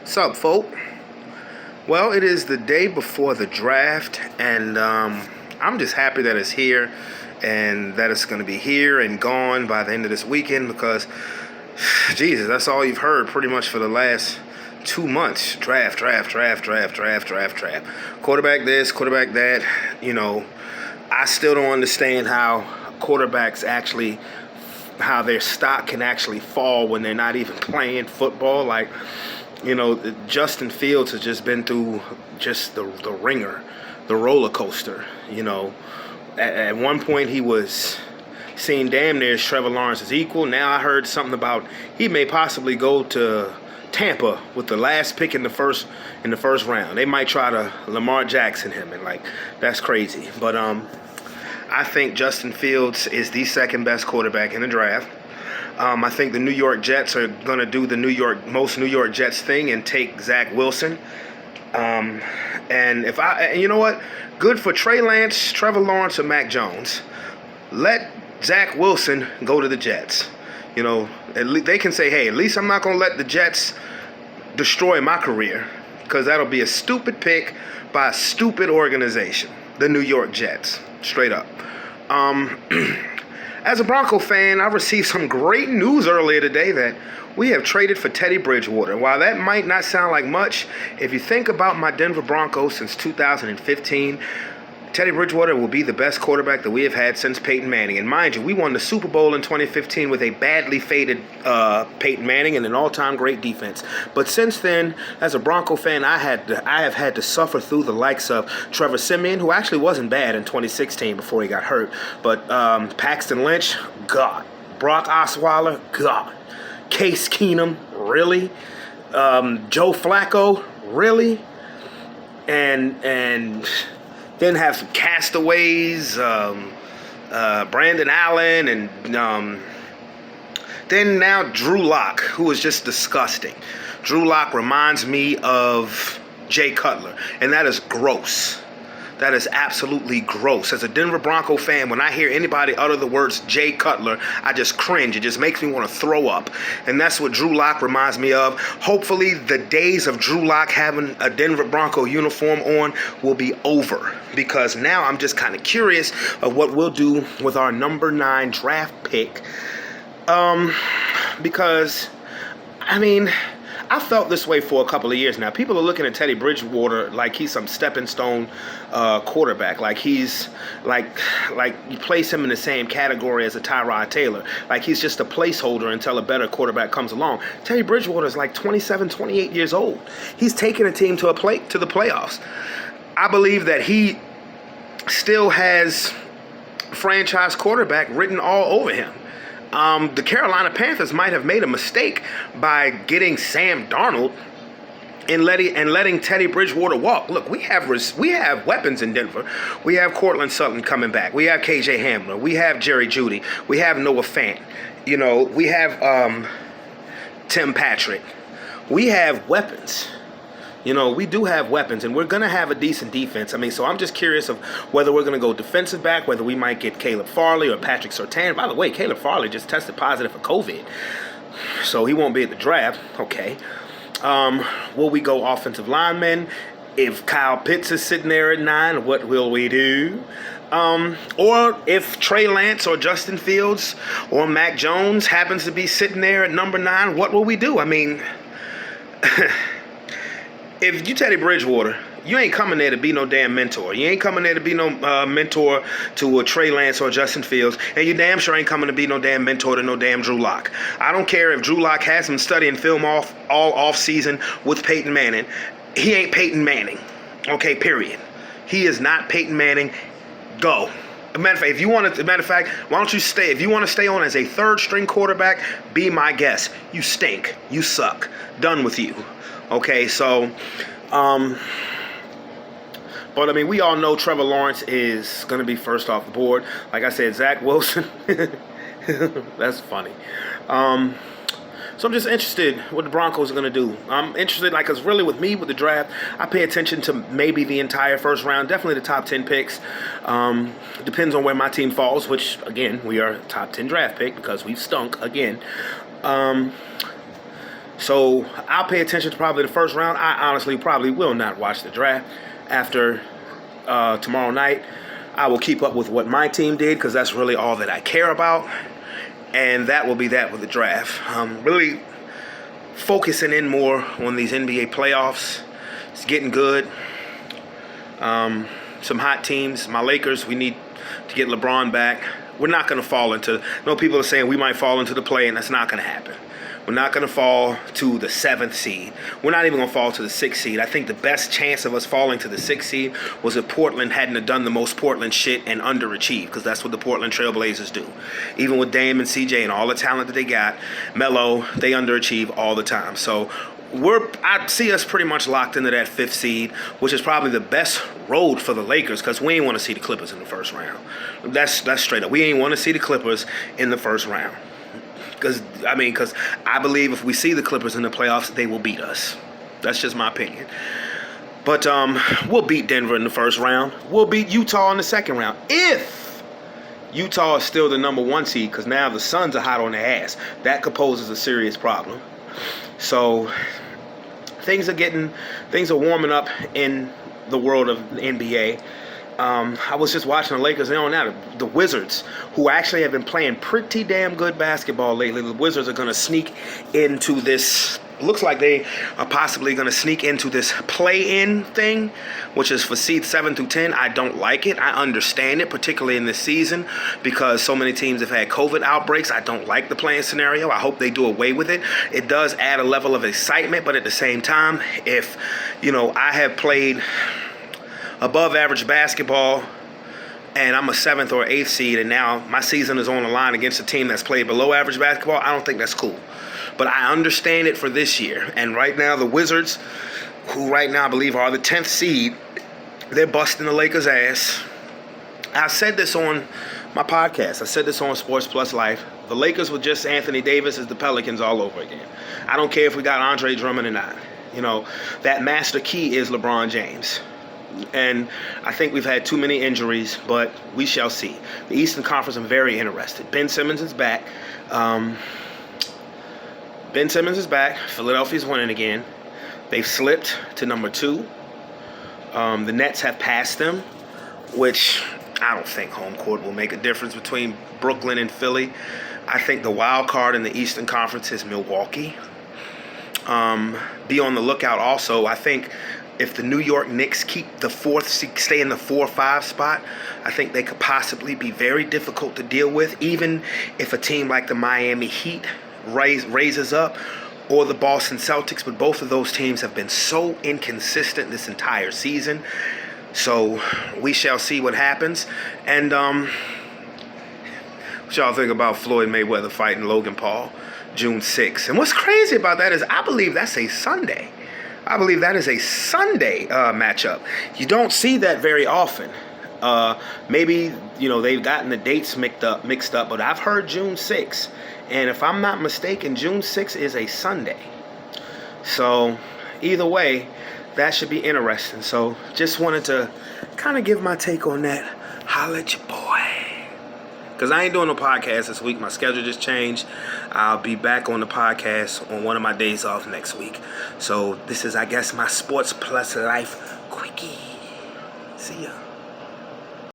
What's up, folk? Well, it is the day before the draft, and I'm just happy that it's here and that it's going to be here and gone by the end of this weekend because, Jesus, that's all you've heard pretty much for the last 2 months. Draft. Quarterback this, quarterback that. I still don't understand how quarterbacks actually, how their stock can actually fall when they're not even playing football. Like, Justin Fields has just been through just the ringer, the roller coaster. At one point he was seen damn near as Trevor Lawrence's equal. Now I heard something about he may possibly go to Tampa with the last pick in the first round. They might try to Lamar Jackson him, and that's crazy. But I think Justin Fields is the second best quarterback in the draft. I think the New York Jets are going to do the most New York Jets thing and take Zach Wilson. And you know what? Good for Trey Lance, Trevor Lawrence, or Mac Jones. Let Zach Wilson go to the Jets. They can say, hey, at least I'm not going to let the Jets destroy my career, because that'll be a stupid pick by a stupid organization, the New York Jets, straight up. As a Bronco fan, I received some great news earlier today that we have traded for Teddy Bridgewater. While that might not sound like much, if you think about my Denver Broncos since 2015, Teddy Bridgewater will be the best quarterback that we have had since Peyton Manning. And mind you, we won the Super Bowl in 2015 with a badly faded Peyton Manning and an all-time great defense. But since then, as a Bronco fan, I have had to suffer through the likes of Trevor Siemian, who actually wasn't bad in 2016 before he got hurt. But Paxton Lynch, God. Brock Osweiler, God. Case Keenum, really? Joe Flacco, really? And then have some castaways, Brandon Allen, and then now Drew Lock, who is just disgusting. Drew Lock reminds me of Jay Cutler, and that is gross. That is absolutely gross. As a Denver Bronco fan, when I hear anybody utter the words Jay Cutler, I just cringe. It just makes me want to throw up. And that's what Drew Lock reminds me of. Hopefully, the days of Drew Lock having a Denver Bronco uniform on will be over, because now I'm just kind of curious of what we'll do with our number 9 draft pick. Because, I felt this way for a couple of years now. People are looking at Teddy Bridgewater like he's some stepping stone quarterback. Like he's like you place him in the same category as a Tyrod Taylor. Like he's just a placeholder until a better quarterback comes along. Teddy Bridgewater is like 27, 28 years old. He's taking a team to the playoffs. I believe that he still has franchise quarterback written all over him. The Carolina Panthers might have made a mistake by getting Sam Darnold and letting Teddy Bridgewater walk. Look, we have weapons in Denver. We have Cortland Sutton coming back. We have KJ Hamler. We have Jerry Jeudy. We have Noah Fant. We have Tim Patrick. We have weapons. We do have weapons, and we're going to have a decent defense. So I'm just curious of whether we're going to go defensive back, whether we might get Caleb Farley or Patrick Surtain. By the way, Caleb Farley just tested positive for COVID, so he won't be at the draft. Okay. Will we go offensive linemen? If Kyle Pitts is sitting there at 9, what will we do? Or if Trey Lance or Justin Fields or Mac Jones happens to be sitting there at number 9, what will we do? If you Teddy Bridgewater, you ain't coming there to be no damn mentor. You ain't coming there to be no mentor to a Trey Lance or Justin Fields. And you damn sure ain't coming to be no damn mentor to no damn Drew Lock. I don't care if Drew Lock has him studying film all off season with Peyton Manning. He ain't Peyton Manning. Okay, period. He is not Peyton Manning. Go. Matter of fact, why don't you stay? If you want to stay on as a third string quarterback, be my guest. You stink. You suck. Done with you. Okay, so, but we all know Trevor Lawrence is going to be first off the board. Like I said, Zach Wilson, that's funny. So I'm just interested what the Broncos are going to do. I'm interested, because really with me, with the draft, I pay attention to maybe the entire first round, definitely the top 10 picks. Depends on where my team falls, which, again, we are a top 10 draft pick because we've stunk again. So I'll pay attention to probably the first round. I honestly probably will not watch the draft after tomorrow night. I will keep up with what my team did because that's really all that I care about. And that will be that with the draft. Really focusing in more on these NBA playoffs. It's getting good. Some hot teams. My Lakers, we need to get LeBron back. We're not going to fall into, people are saying we might fall into the play, and that's not going to happen. We're not going to fall to the 7th seed. We're not even going to fall to the 6th seed. I think the best chance of us falling to the 6th seed was if Portland hadn't have done the most Portland shit and underachieved, because that's what the Portland Trailblazers do. Even with Dame and CJ and all the talent that they got, Melo, they underachieve all the time. So I see us pretty much locked into that 5th seed, which is probably the best road for the Lakers, because we ain't want to see the Clippers in the first round. That's straight up. We ain't want to see the Clippers in the first round. Because I believe if we see the Clippers in the playoffs, they will beat us. That's just my opinion. But we'll beat Denver in the first round. We'll beat Utah in the second round. If Utah is still the number 1 seed, because now the Suns are hot on their ass. That could pose a serious problem. So things are warming up in the world of the NBA. I was just watching the Lakers and on now the Wizards, who actually have been playing pretty damn good basketball lately. The Wizards are going to sneak into this. Looks like they are possibly going to sneak into this play-in thing, which is for seeds 7 through 10. I don't like it. I understand it, particularly in this season, because so many teams have had COVID outbreaks. I don't like the play-in scenario. I hope they do away with it. It does add a level of excitement, but at the same time, if I have played above average basketball and I'm a 7th or 8th seed and now my season is on the line against a team that's played below average basketball, I don't think that's cool. But I understand it for this year. And right now the Wizards, who right now I believe are the 10th seed, they're busting the Lakers' ass. I said this on my podcast. I said this on Sports Plus Life. The Lakers with just Anthony Davis is the Pelicans all over again. I don't care if we got Andre Drummond or not. That master key is LeBron James. And I think we've had too many injuries, but we shall see. The Eastern Conference, I'm very interested. Ben Simmons is back. Philadelphia's winning again. They've slipped to number 2. The Nets have passed them, which I don't think home court will make a difference between Brooklyn and Philly. I think the wild card in the Eastern Conference is Milwaukee. Be on the lookout also. I think if the New York Knicks stay in the 4-5 spot, I think they could possibly be very difficult to deal with, even if a team like the Miami Heat raises up, or the Boston Celtics. But both of those teams have been so inconsistent this entire season. So we shall see what happens. And what y'all think about Floyd Mayweather fighting Logan Paul June 6th? And what's crazy about that is I believe that's a Sunday. I believe that is a Sunday matchup. You don't see that very often. Maybe, they've gotten the dates mixed up, but I've heard June 6th. And if I'm not mistaken, June 6th is a Sunday. So either way, that should be interesting. So just wanted to kind of give my take on that. Holla at your boy. Because I ain't doing no podcast this week. My schedule just changed. I'll be back on the podcast on one of my days off next week. So this is, I guess, my Sports Plus Life quickie. See ya.